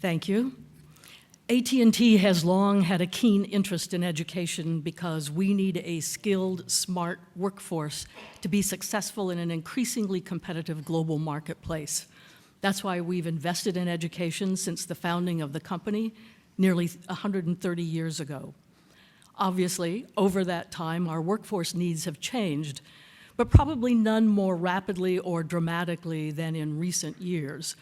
Thank you. AT&T has long had a keen interest in education because we need a skilled, smart workforce to be successful in an increasingly competitive global marketplace. That's why we've invested in education since the founding of the company nearly 130 years ago. Obviously, over that time, our workforce needs have changed, but probably none more rapidly or dramatically than in recent years.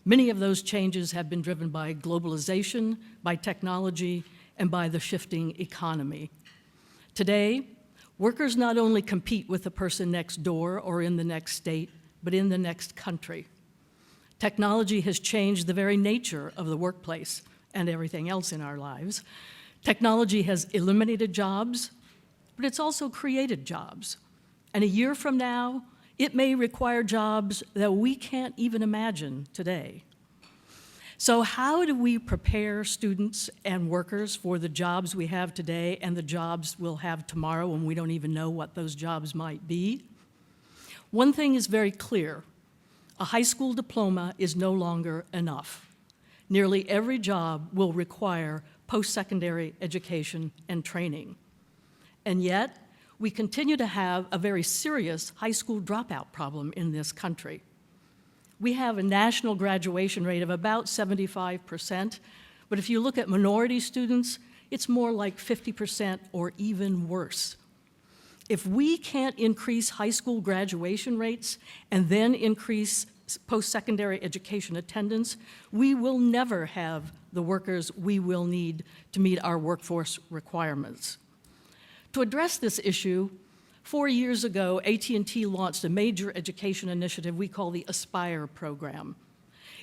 Many of those changes have been driven by globalization, by technology, and by the shifting economy. Today, workers not only compete with the person next door or in the next state, but in the next country. Technology has changed the very nature of the workplace and everything else in our lives. Technology has eliminated jobs, but it's also created jobs. And a year from now, it may require jobs that we can't even imagine today. So how do we prepare students and workers for the jobs we have today and the jobs we'll have tomorrow when we don't even know what those jobs might be? One thing is very clear. A high school diploma is no longer enough. Nearly every job will require post-secondary education and training. And yet, we continue to have a very serious high school dropout problem in this country. We have a national graduation rate of about 75%, but if you look at minority students, it's more like 50% or even worse. If we can't increase high school graduation rates and then increase post-secondary education attendance, we will never have the workers we will need to meet our workforce requirements. To address this issue, 4 years ago, AT&T launched a major education initiative we call the Aspire program.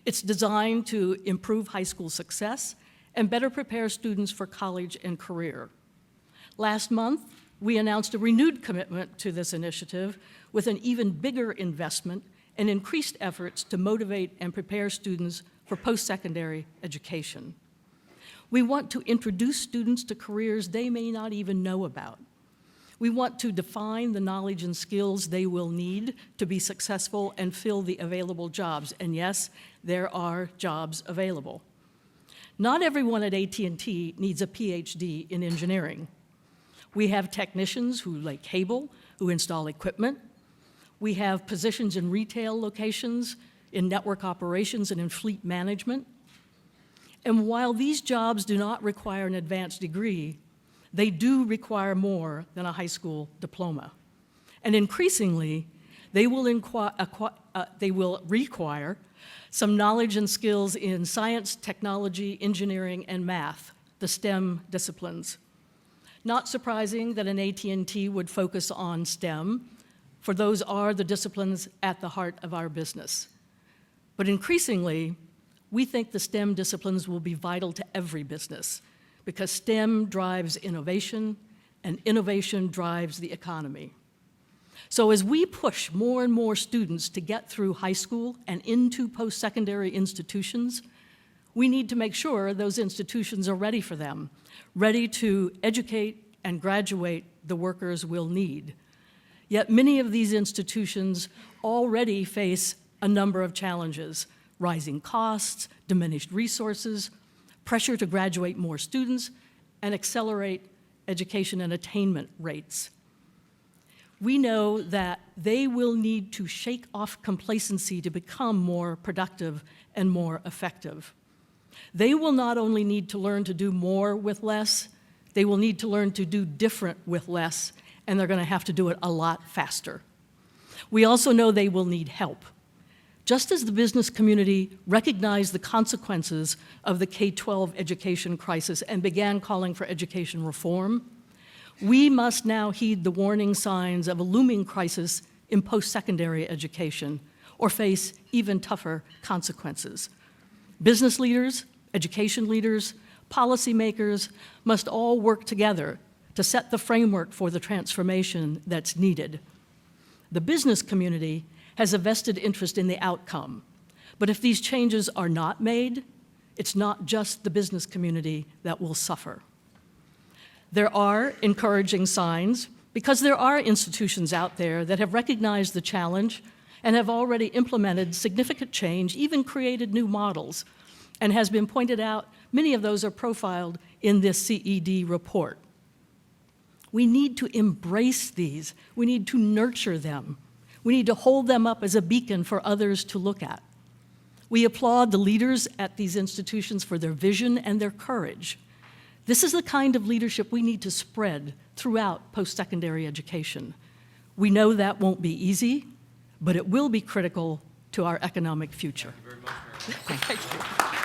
It's designed to improve high school success and better prepare students for college and career. Last month, we announced a renewed commitment to this initiative with an even bigger investment and increased efforts to motivate and prepare students for post-secondary education. We want to introduce students to careers they may not even know about. We want to define the knowledge and skills they will need to be successful and fill the available jobs. And yes, there are jobs available. Not everyone at AT&T needs a PhD in engineering. We have technicians who lay cable, who install equipment. We have positions in retail locations, in network operations, and in fleet management. And while these jobs do not require an advanced degree, they do require more than a high school diploma. And increasingly, they will require some knowledge and skills in science, technology, engineering, and math, the STEM disciplines. Not surprising that an AT&T would focus on STEM, for those are the disciplines at the heart of our business. But increasingly, we think the STEM disciplines will be vital to every business because STEM drives innovation and innovation drives the economy. So as we push more and more students to get through high school and into post-secondary institutions, we need to make sure those institutions are ready for them, ready to educate and graduate the workers we'll need. Yet many of these institutions already face a number of challenges: rising costs, diminished resources, pressure to graduate more students, and accelerate education and attainment rates. We know that they will need to shake off complacency to become more productive and more effective. They will not only need to learn to do more with less, they will need to learn to do different with less, and they're going to have to do it a lot faster. We also know they will need help. Just as the business community recognized the consequences of the K-12 education crisis and began calling for education reform, we must now heed the warning signs of a looming crisis in post-secondary education or face even tougher consequences. Business leaders, education leaders, policymakers must all work together to set the framework for the transformation that's needed. The business community has a vested interest in the outcome, but if these changes are not made, it's not just the business community that will suffer. There are encouraging signs because there are institutions out there that have recognized the challenge and have already implemented significant change, even created new models. and has been pointed out, many of those are profiled in this CED report. We need to embrace these. We need to nurture them. We need to hold them up as a beacon for others to look at. We applaud the leaders at these institutions for their vision and their courage. This is the kind of leadership we need to spread throughout post-secondary education. We know that won't be easy, but it will be critical to our economic future. Thank you very much, Marilyn. Thank you.